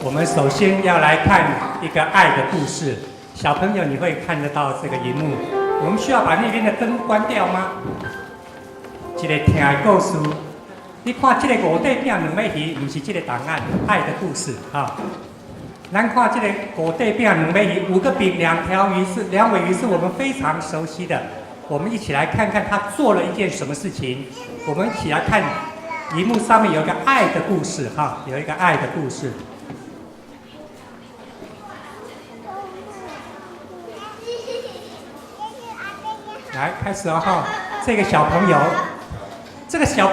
我们首先要来看一个爱的故事。小朋友，你会看得到这个荧幕。我们需要把那边的灯关掉吗？这个听的故事，你看这个五块饼两尾鱼，不是这个答案，爱的故事啊。咱看这个五块饼两尾鱼，五个饼两尾鱼是我们非常熟悉的。我们一起来看看他做了一件什么事情。我们一起来看，荧幕上面有一个爱的故事哈，有一个爱的故事。来，开始了哈。这个小朋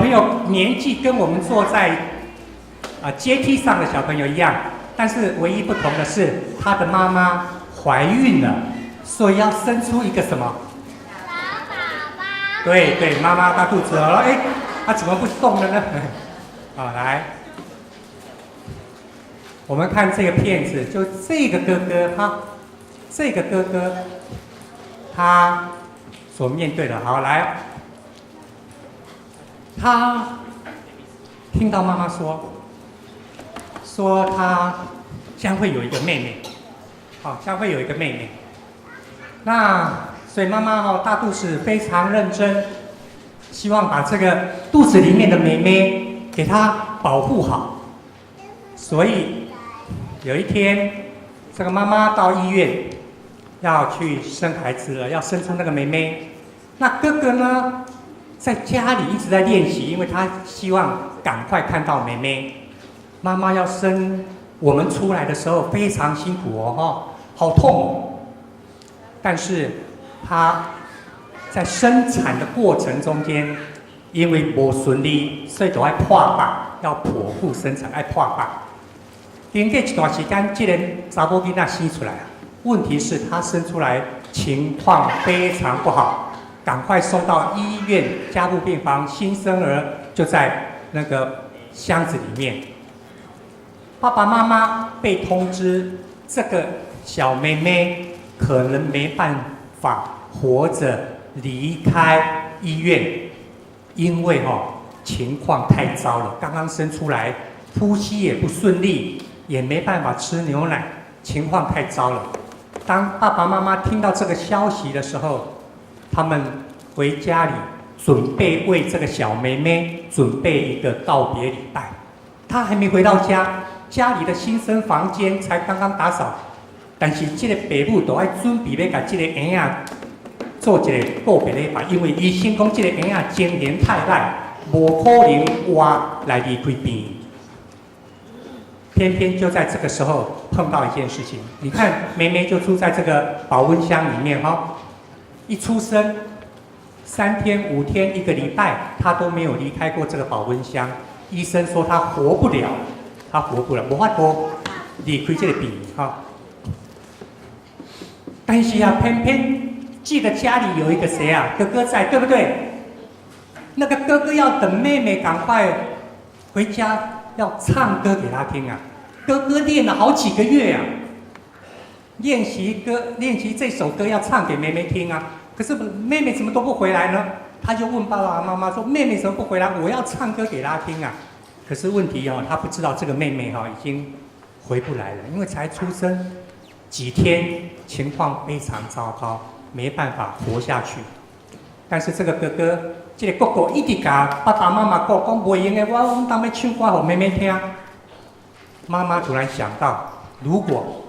友年纪跟我们坐在阶梯上的小朋友一样，但是唯一不同的是，他的妈妈怀孕了，所以要生出一个什么？对，妈妈大肚子了，他怎么不动了呢？好，来，我们看这个片子，就这个哥哥哈，这个哥哥他所面对的，好来，他听到妈妈说他将会有一个妹妹，将会有一个妹妹，那所以妈妈大肚子非常认真，希望把这个肚子里面的妹妹给她保护好，所以有一天，这个妈妈到医院要去生孩子了，要生出那个妹妹。那哥哥呢，在家里一直在练习，因为他希望赶快看到妹妹。妈妈要生我们出来的时候非常辛苦好痛哦。但是他在生产的过程中间，因为不顺利，所以就要破腹，要剖腹生产，要破腹。经过一段时间，这个查某囡仔生出来了。问题是他生出来情况非常不好，赶快送到医院加护病房，新生儿就在那个箱子里面。爸爸妈妈被通知，这个小妹妹可能没办法活着离开医院，因为情况太糟了，刚刚生出来，呼吸也不顺利，也没办法吃牛奶，情况太糟了。当爸爸妈妈听到这个消息的时候，他们回家里准备为这个小妹妹准备一个告别礼拜。她还没回到家，家里的新生房间才刚刚打扫，但是这个爸母都要准备要把这个婴仔做一个告别礼拜，因为医生讲这个婴仔精神太烂，无可能活来离开病院。偏偏就在这个时候碰到一件事情，你看妹妹就住在这个保温箱里面一出生3天、5天、1个礼拜，她都没有离开过这个保温箱。医生说她活不了，没法度离开这个病院但是偏偏记得家里有一个谁哥哥在，对不对？那个哥哥要等妹妹赶快回家，要唱歌给她听哥哥练了好几个月练习这首歌要唱给妹妹听可是妹妹怎么都不回来呢？他就问爸爸妈妈说：“妹妹怎么不回来？我要唱歌给她听可是问题他不知道这个妹妹已经回不来了，因为才出生几天，情况非常糟糕，没办法活下去。但是这个哥哥，这个哥哥一直跟爸爸妈妈讲不用的，我当要唱歌给妹妹听。妈妈突然想到，如果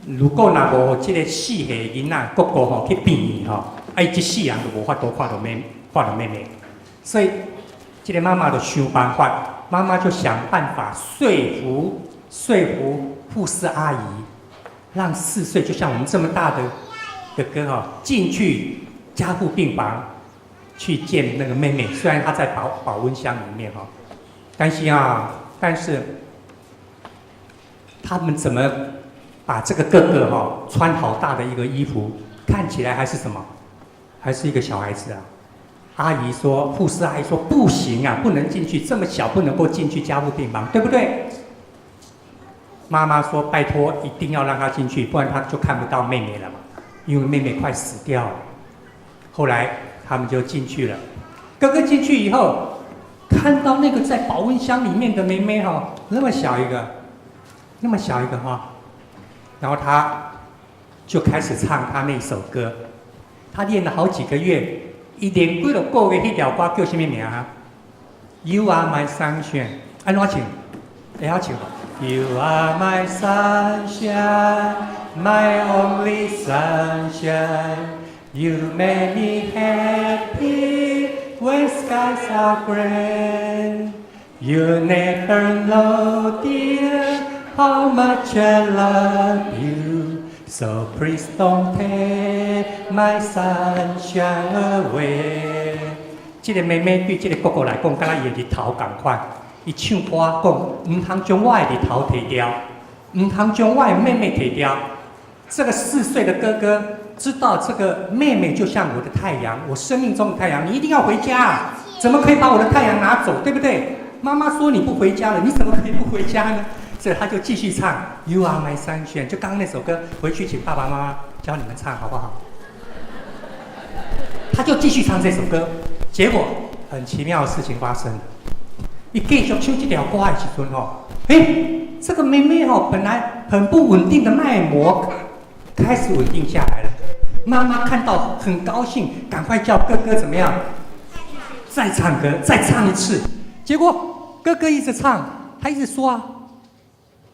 若无这个死下的囡仔哥哥去病院这世人就无法度看到妹妹，所以这个妈妈就想办法，妈妈就想办法说服护士阿姨，让4岁就像我们这么大的哥哥进去加护病房去见那个妹妹，虽然她在保温箱里面但是他们怎么把这个哥哥穿好大的一个衣服，看起来还是什么？还是一个小孩子护士阿姨说不行不能进去，这么小不能够进去加护病房，对不对？妈妈说拜托，一定要让他进去，不然他就看不到妹妹了嘛，因为妹妹快死掉了。后来他们就进去了，哥哥进去以后，看到那个在保温箱里面的妹妹那么小一个，那么小一个哈，然后他就开始唱他那首歌，他练了好几个月，一连几了个月，那条歌叫什么名啊 ？You are my sunshine， 安怎唱？会晓唱无 ？You are my sunshine, my only sunshine. You make me happy when skies are gray. You never know, dear, how much I love you. So please don't take my sunshine away. 这个妹妹对这个哥哥来讲，敢若伊的日头同款。伊唱歌讲，唔通将我的日头摕掉，唔通将我的妹妹摕掉。这个4岁的哥哥知道，这个妹妹就像我的太阳，我生命中的太阳，你一定要回家。怎么可以把我的太阳拿走？对不对？妈妈说你不回家了，你怎么可以不回家呢？所以他就继续唱 You Are My Sunshine， 就刚刚那首歌，回去请爸爸妈妈教你们唱好不好？他就继续唱这首歌，结果很奇妙的事情发生。一继续唱这条歌的时阵哦，这个妹妹哦，本来很不稳定的脉搏开始稳定下来了。妈妈看到很高兴，赶快叫哥哥怎么样？再唱歌，再唱一次。结果哥哥一直唱，他一直说啊，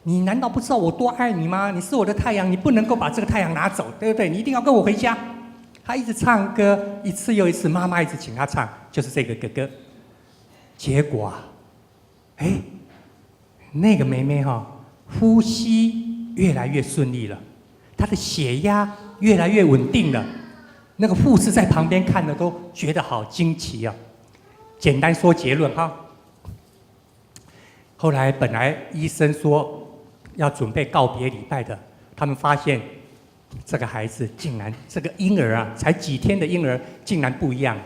你难道不知道我多爱你吗？你是我的太阳，你不能够把这个太阳拿走，对不对？你一定要跟我回家。他一直唱歌，一次又一次，妈妈一直请他唱，就是这个哥哥。结果啊，那个妹妹哈，呼吸越来越顺利了，她的血压越来越稳定了。那个护士在旁边看了都觉得好惊奇啊。简单说结论哈。后来本来医生说要准备告别礼拜的，他们发现这个孩子竟然，这个婴儿啊，才几天的婴儿竟然不一样。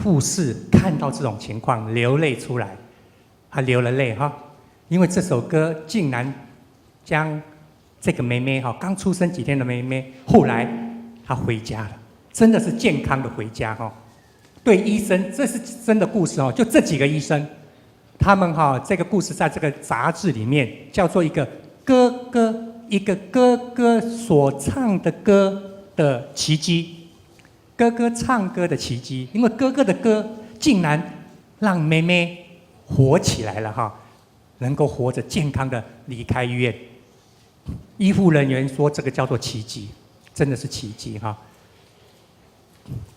护士看到这种情况流泪出来，他流了泪哈，因为这首歌竟然将这个妹妹哈，刚出生几天的妹妹，后来她回家了，真的是健康的回家哈。对医生，这是真的故事哦，就这几个医生，他们哈，这个故事在这个杂志里面叫做一个哥哥所唱的歌的奇迹，哥哥唱歌的奇迹，因为哥哥的歌竟然让妹妹活起来了哈，能够活着健康的离开医院。医护人员说这个叫做奇迹，真的是奇迹哈。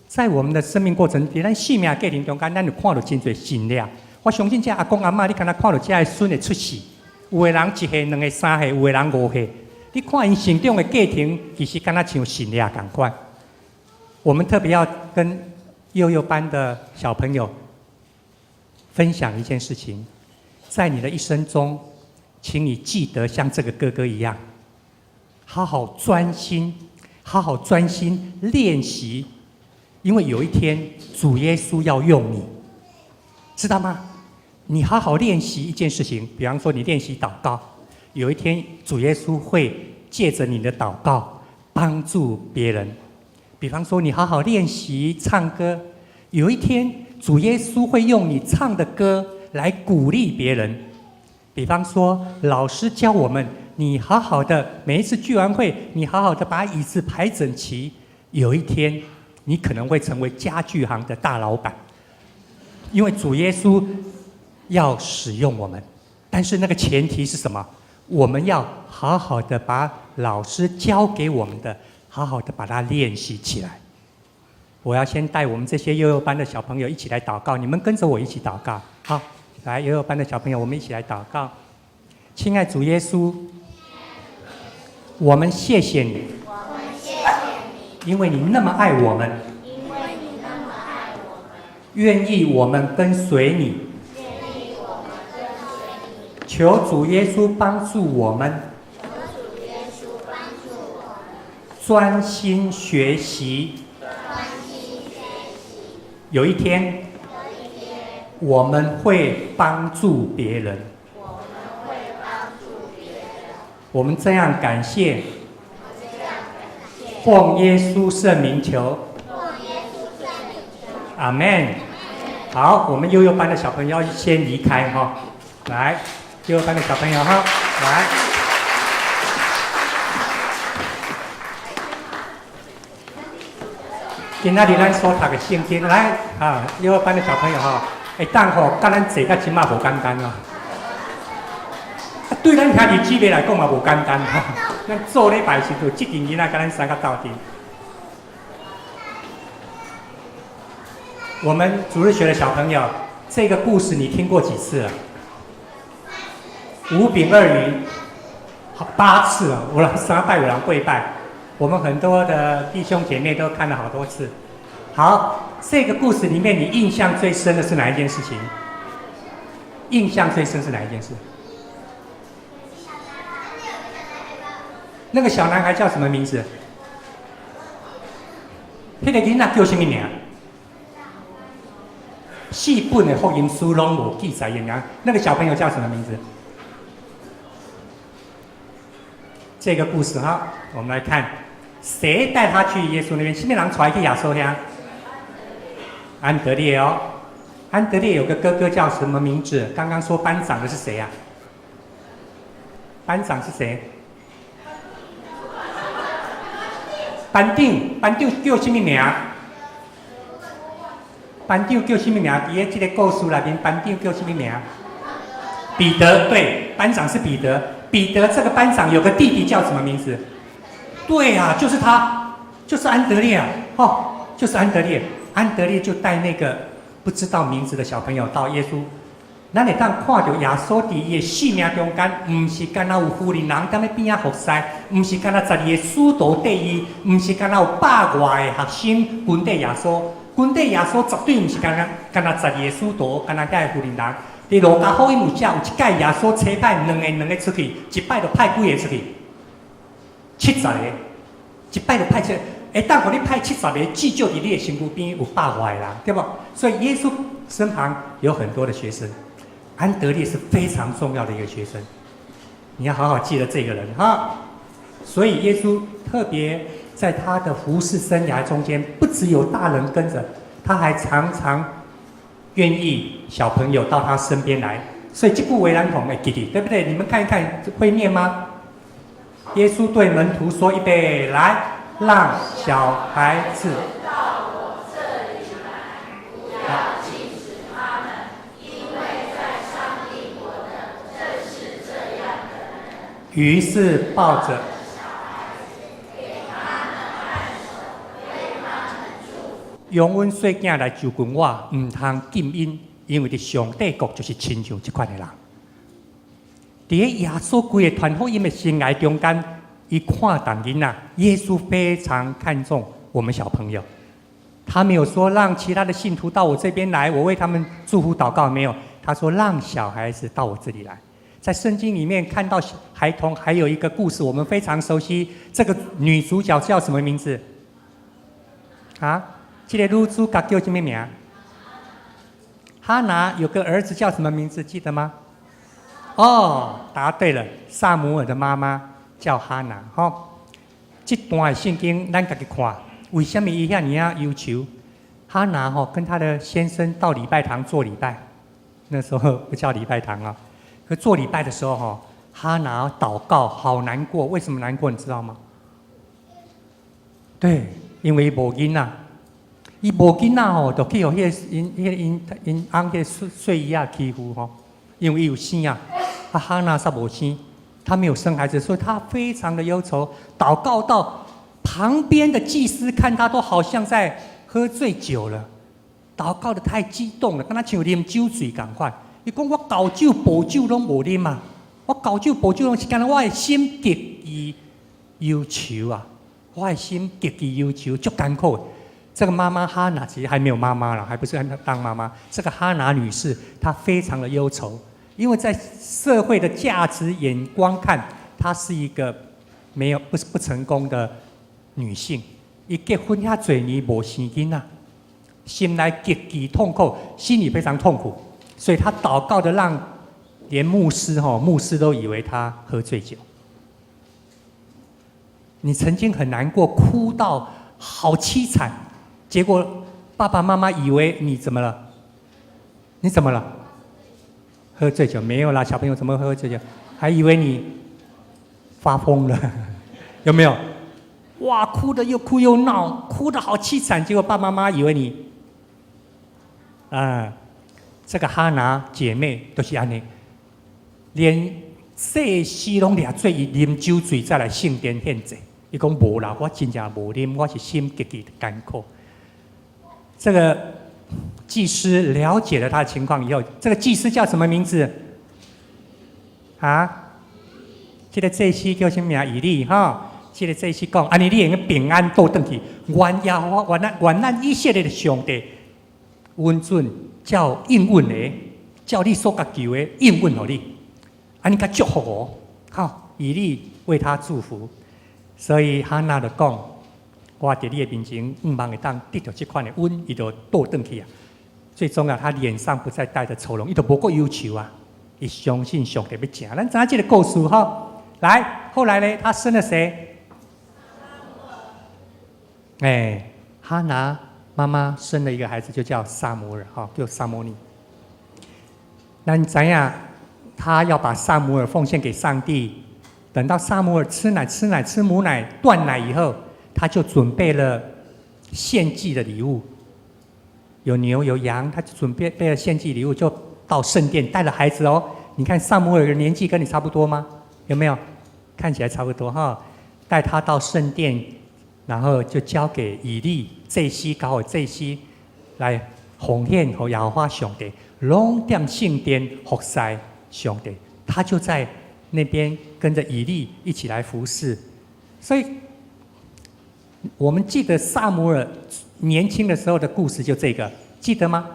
在我们的生命过程，在咱生命的过程中间，咱就看到真多信念。我相信这阿公阿嬷，你敢若看到这个孙会出世，有的人1岁、2岁、3岁，有的人5岁。你看因成长的过程，其实敢若像信念同款。我们特别要跟幼幼班的小朋友分享一件事情，在你的一生中，请你记得像这个哥哥一样，好好专心练习，因为有一天主耶稣要用你，知道吗？你好好练习一件事情，比方说你练习祷告，有一天主耶稣会借着你的祷告帮助别人。比方说你好好练习唱歌，有一天主耶稣会用你唱的歌来鼓励别人。比方说老师教我们，你好好的每一次聚完会，你好好的把椅子排整齐，有一天你可能会成为家具行的大老板，因为主耶稣要使用我们，但是那个前提是什么？我们要好好的把老师教给我们的好好的把它练习起来。我要先带我们这些幼幼班的小朋友一起来祷告，你们跟着我一起祷告。好，来，幼幼班的小朋友，我们一起来祷告。亲爱主耶稣，我们谢谢你，因为你那么爱我们，愿意我们跟随你。求主耶稣帮助我们，专心学习。有一天，我们会帮助别人。我们这样感谢，奉耶稣圣名求。阿们。好，我们幼幼班的小朋友要先离开哈，来。幼幼班的小朋友哈，来。今仔日咱所读的圣经，来啊，幼儿班的小朋友哈，会当吼，甲咱坐甲即马无简单哦。对咱兄弟姊妹来讲嘛，无简单哈。咱做礼拜时就即阵囡仔甲咱三个斗阵。我们主日学的小朋友，这个故事你听过几次了？5饼2鱼，好8次了。我来3拜有人跪拜，我们很多的弟兄姐妹都看了好多次。好，这个故事里面你印象最深的是哪一件事情？印象最深是哪一件事？那个小男孩叫什么名字？那个囡仔叫什么名？4本的福音书拢无记载名。那个小朋友叫什么名字？这个故事哈，我们来看，谁带他去耶稣那边？什么人带去亚瑟乡？安德烈哦。安德烈有个哥哥叫什么名字？刚刚说班长的是谁呀？班长是谁？班长叫什么名？班长叫什么名？伫这个故事里面，班长叫什么名？彼得，对，班长是彼得。彼得这个班长有个弟弟叫什么名字？对啊，就是他，就是安德烈啊，哦，就是安德烈。安德烈就带那个不知道名字的小朋友到耶稣，咱会当看到耶稣伫伊的性命中间，唔是干那有富人人踮咧边仔服侍，唔是干那12个使徒缀伊，唔是干那有100外的学生跟缀耶稣。跟缀耶稣绝对唔是干那12个使徒，干那遐个富人人。伫路加福音有写，有一届耶稣差派两个出去，一摆就派几个出去？70个，一摆就派会当互你派70个，至少伫你的身躯边有100外人，对不？所以耶稣身旁有很多的学生，安德烈是非常重要的一个学生，你要好好记得这个人哈。所以耶稣特别在他的服侍生涯中间，不只有大人跟着，他还常常愿意小朋友到他身边来。所以这部为然同的弟弟，对不对？你们看一看，会念吗？耶稣对门徒说：“预备，来，让小孩子到我这里来，不要禁止他们，因为在上帝国的正是这样的人。”于是抱着用阮细囝来就近我，唔通禁因，因为伫上帝国就是亲像这款的人。伫耶稣规个传福音的生涯中间，伊看重囡仔，耶稣非常看重我们小朋友。他没有说让其他的信徒到我这边来，我为他们祝福祷告，没有。他说让小孩子到我这里来。在圣经里面看到孩童，还有一个故事，我们非常熟悉。这个女主角叫什么名字？啊？这个女主角叫什么名？哈拿有个儿子叫什么名字？记得吗？哦，答对了，撒母耳的妈妈叫哈拿。吼，这段的圣经咱家己看，为什么伊遐尼啊忧愁？哈拿吼跟她的先生到礼拜堂做礼拜，那时候不叫礼拜堂啊。可做礼拜的时候吼，哈拿祷告好难过，为什么难过？你知道吗？对，因为无囡仔。伊无囡仔吼，就去互因翁迄睡衣啊欺负吼，因为伊有生啊，哈拿煞无生，他没有生孩子，所以他非常的忧愁，祷告到旁边的祭司看他都好像在喝醉酒了，祷告的太激动了，跟他像啉酒醉共款。伊讲我高酒薄酒拢无啉啊，我高酒薄酒拢是干我的心极其忧愁啊，我的心极其忧愁，足艰苦的。这个妈妈哈拿其实还没有妈妈了，还不是当妈妈。这个哈拿女士她非常的忧愁，因为在社会的价值眼光看，她是一个不成功的女性。伊结婚遐侪年无生囡仔，心内极其痛苦，心里非常痛苦，所以她祷告的让连牧师都以为她喝醉酒。你曾经很难过，哭到好凄惨。结果爸爸妈妈以为你怎么了？你怎么了？喝醉酒？没有啦，小朋友怎么会喝醉酒？还以为你发疯了，有没有？哇，哭的又哭又闹，哭得好凄惨。结果爸爸妈妈以为你，这个哈拿姐妹都是安尼，连细丝拢掠做伊啉酒醉再来圣殿献祭。伊讲无啦，我真正无啉，我是心极其干苦。这个祭司了解了他的情况以后，这个祭司叫什么名字？啊？这个祭司叫什么名？以利哈。这个祭司讲，安尼你用平安倒转去，愿咱以色列的上帝温准叫应允的，叫你所甲求的应允予你，安尼甲祝福我。好，以利为他祝福。所以哈娜就讲，我在你的面前，望会当得到这款的恩，伊就倒转去啊。最重要，他脸上不再带着愁容，伊就无过忧愁啊。伊相信上帝要成。咱知影这个故事哈。来，后来呢，他生了谁？哈拿妈妈生了一个孩子，就叫撒母耳，哈，叫撒摩尼。那你知影，他要把撒母耳奉献给上帝。等到撒母耳吃母奶断奶以后，他就准备了献祭的礼物，有牛有羊，他就准备了献祭礼物，就到圣殿带了孩子哦。你看撒母耳的年纪跟你差不多吗？有没有？看起来差不多哈。带他到圣殿，然后就交给以利祭司搞祭司来奉献给耶和华上帝，拢在圣殿服侍上帝。他就在那边跟着以利一起来服侍，所以我们记得撒母耳年轻的时候的故事，就这个，记得吗？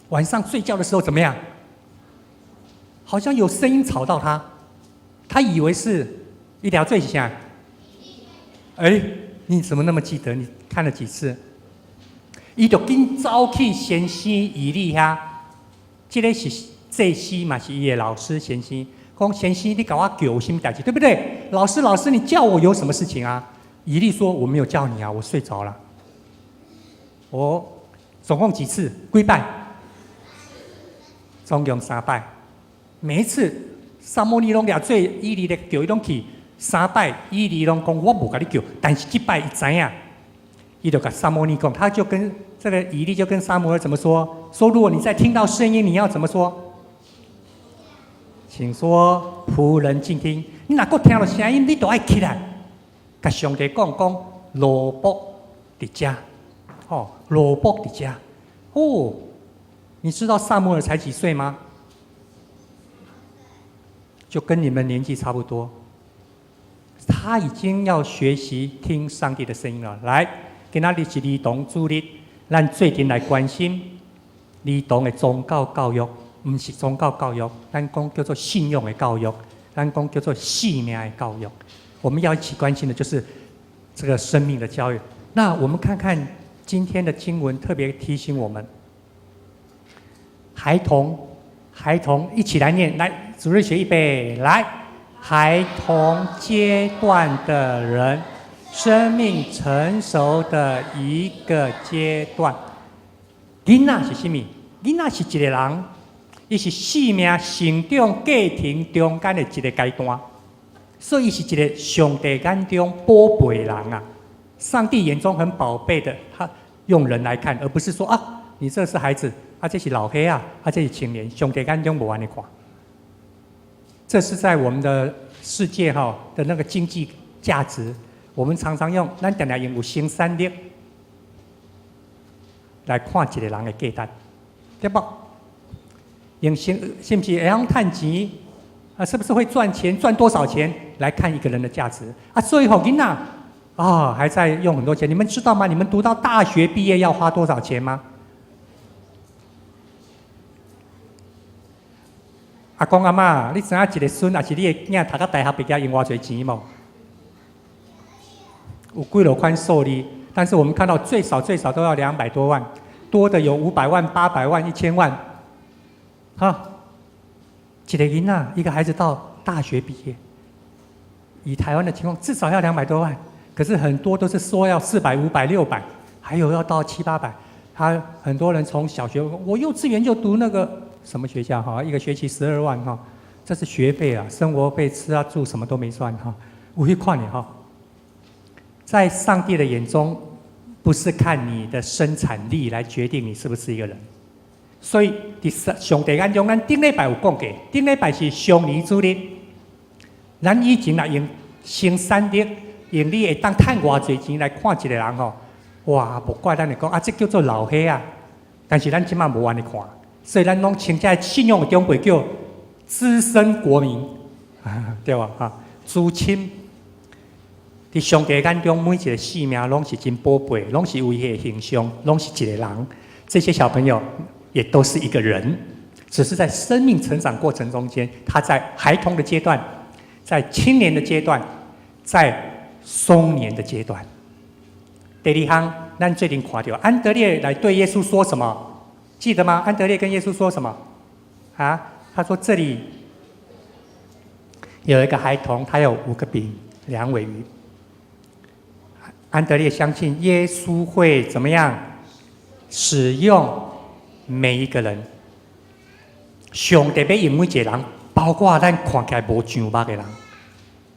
晚上睡觉的时候怎么样？好像有声音吵到他，他以为是一条罪行。你怎么那么记得？你看了几次？伊就紧走去先生以利遐，这个是祭司嘛，是伊的老师先生。讲先生，你搞我叫有什么代志，对不对？老师，你叫我有什么事情啊？以利说：“我没有叫你啊，我睡着了。”我总共几次？几拜？总共3拜。每一次撒母耳拢掠做以利的叫伊拢去3拜，以利拢讲我无甲你叫，但是这拜伊知影，伊就甲撒母耳讲，他就跟这个以利就跟撒母耳怎么说？说如果你再听到声音，你要怎么说？请说，仆人静听。你若搁听到声音，你都要起来，甲上帝讲罗卜伫遮，罗卜伫遮。你知道撒母耳才几岁吗？就跟你们年纪差不多。他已经要学习听上帝的声音了。来，今仔日是儿童主日，咱最近来关心儿童的宗教教育。不是宗教教育，咱讲叫做信用的教育，咱讲叫做性命的教育。我们要一起关心的就是这个生命的教育。那我们看看今天的经文，特别提醒我们，孩童一起来念，来，主日学预备，来，孩童阶段的人，生命成熟的一个阶段。囡仔是什么？囡仔是一个人。伊是生命成长过程中间的一个阶段，所以是一个上帝眼中宝贝的人啊！上帝眼中很宝贝的，他用人来看，而不是说啊，你这是孩子，这是老黑啊，这是青年。上帝眼中无安尼看，这是在我们的世界的那个经济价值，我们常常用咱常常用有生产力来看一个人的价值，对不？用是不是会用赚钱是不是会赚钱？赚多少钱来看一个人的价值所以囡仔还在用很多钱。你们知道吗？你们读到大学毕业要花多少钱吗？阿公阿嬷，你知影一个孙，还是你的囝读到大学毕业用偌侪钱无？有几落款数字，但是我们看到最少都要200多万，多的有500万、800万、1000万。一个囡仔，一个孩子到大学毕业，以台湾的情况，至少要200多万。可是很多都是说要400、500、600，还有要到700、800。他很多人从小学，我幼稚园就读那个什么学校一个学期12万这是学费啊，生活费吃住什么都没算有一块在上帝的眼中，不是看你的生产力来决定你是不是一个人。所以，上帝眼中，咱顶礼拜有讲过，顶礼拜是上帝主日。咱以前来用生产力，用你会当赚偌济钱来看一个人吼，哇，无怪咱会讲啊，这叫做老黑啊。但是咱即马无安尼看，所以咱拢称这信仰的长辈叫资深国民，对吧？哈，资深。伫上帝眼中，每一个性命拢是真宝贝，拢是为迄个形象，拢是一个人。这些小朋友也都是一个人，只是在生命成长过程中间，他在孩童的阶段，在青年的阶段，在中年的阶段。第二项，咱最近看到安德烈来对耶稣说什么？记得吗？安德烈跟耶稣说什么？啊，他说这里有一个孩童，他有5个饼2尾鱼。安德烈相信耶稣会怎么样使用每一个人。上帝要用每一个人，包括咱看起来无上目的人。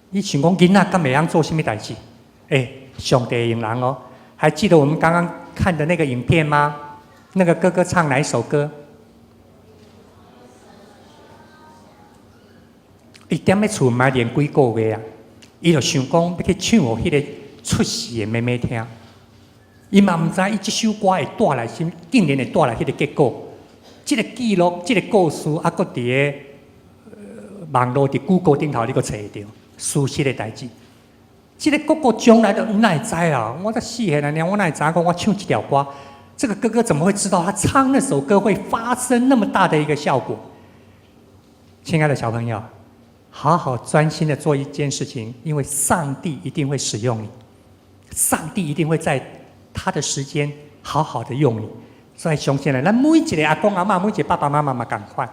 你想讲囡仔敢会晓做什么代志？上帝用人哦。还记得我们刚刚看的那个影片吗？那个哥哥唱哪一首歌？伊踮咧厝嘛练几个月啊，伊就想讲要去唱互迄个出世的妹妹听。伊嘛唔知伊这首歌会带来什，竟然会带来迄个结果。这个记录，这个故事，啊，搁伫个网络伫 Google 顶头，你搁找得到属实的代志。这个哥哥将来的哪会知啊？我在细汉呢，我哪会知讲我唱这条歌？这个哥哥怎么会知道他唱那首歌会发生那么大的一个效果？亲爱的小朋友，好好专心的做一件事情，因为上帝一定会使用你，上帝一定会在他的时间好好的用你。所以相信咧，咱每一个阿公阿嬷，每一个爸爸妈妈嘛同款。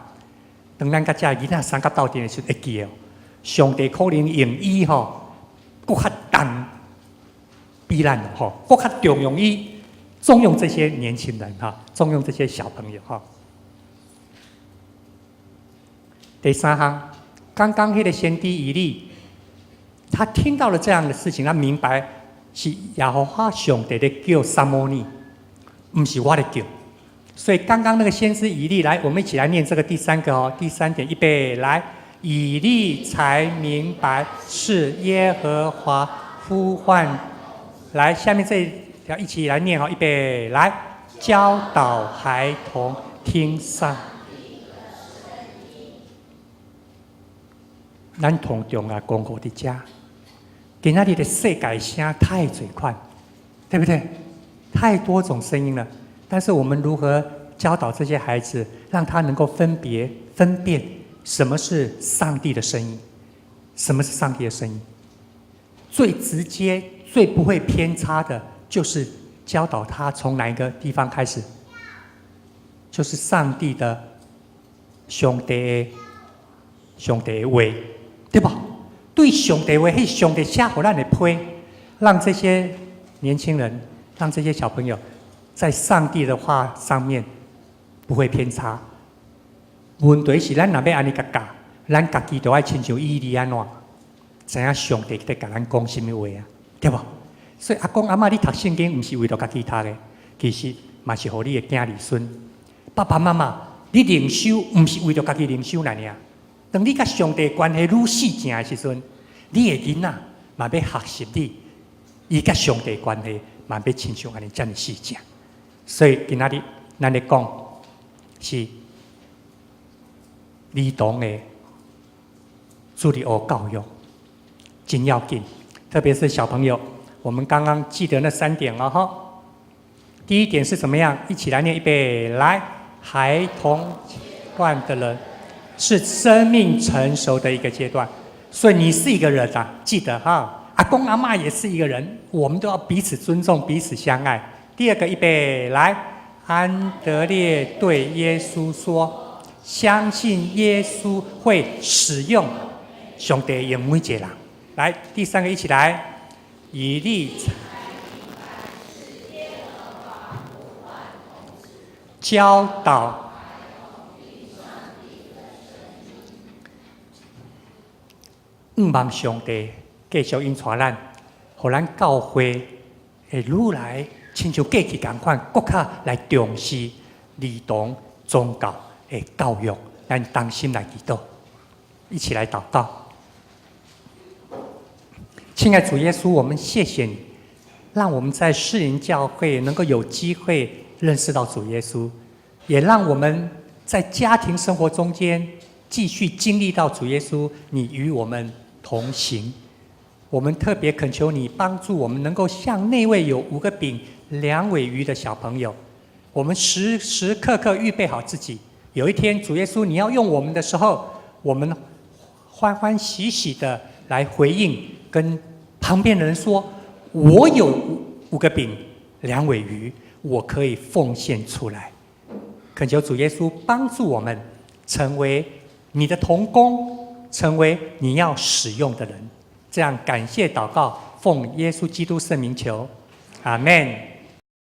当咱甲遮囡仔3甲斗阵的时候，会记哦，上帝可能用伊吼。更较重比咱吼，更较重用伊，重用这些年轻人哈，重用这些小朋友哈。第3项，刚刚迄个先知以利，他听到了这样的事情，他明白是耶和华上帝在叫撒母耳，不是我的叫。所以刚刚那个先知以利，来，我们一起来念这个第3个哦，第3点，预备，来。以利才明白是耶和华呼唤。来，下面这一条一起来念好，预备，来，教导孩童听上。咱同中啊，公公的家，今仔日的世界声太嘴快，对不对？太多种声音了，但是我们如何教导这些孩子，让他能够分辨？什么是上帝的声音？什么是上帝的声音？最直接、最不会偏差的，就是教导他从哪一个地方开始，就是上帝的上帝的话，对吧？对上帝的话，迄上帝写给咱的批，让这些年轻人，让这些小朋友，在上帝的话上面不会偏差。问题是，咱若要安尼甲教，咱家己都要亲像以利安怎，知影上帝在甲咱讲什么话啊？对不？所以阿公阿嬷，你读圣经，唔是为了家己读的，其实嘛是互你的囝儿孙。爸爸妈妈，你灵修唔是为了家己灵修那尔。当你甲上帝关系愈细正的时阵，你的囡仔嘛要学习你，伊甲上帝关系嘛要亲像安尼遮尔细正。所以今仔日咱咧讲是。儿童的主日学教育真要紧，特别是小朋友。我们刚刚记得那3点哦，哈。第1点是怎么样？一起来念，预备，来，孩童阶段的人是生命成熟的一个阶段，所以你是一个人啊，记得哈。阿公阿嬷也是一个人，我们都要彼此尊重，彼此相爱。第2个，预备，来，安德烈对耶稣说。相信耶稣会使用上帝用每一个人。来，第3个一起来，以利教导。望上帝继续引带咱，互咱教会会愈来亲像过去同款，更较来重视儿童宗教的教育。咱当心来祈祷，一起来祷告。亲爱主耶稣，我们谢谢你，让我们在世人教会能够有机会认识到主耶稣，也让我们在家庭生活中间继续经历到主耶稣，你与我们同行。我们特别恳求你帮助我们，能够像那位有5个饼2尾鱼的小朋友，我们时时刻刻预备好自己。有一天，主耶稣你要用我们的时候，我们欢欢喜喜的来回应，跟旁边的人说：“我有5个饼2尾鱼，我可以奉献出来。”恳求主耶稣帮助我们，成为你的同工，成为你要使用的人。这样感谢祷告，奉耶稣基督圣名求，阿们。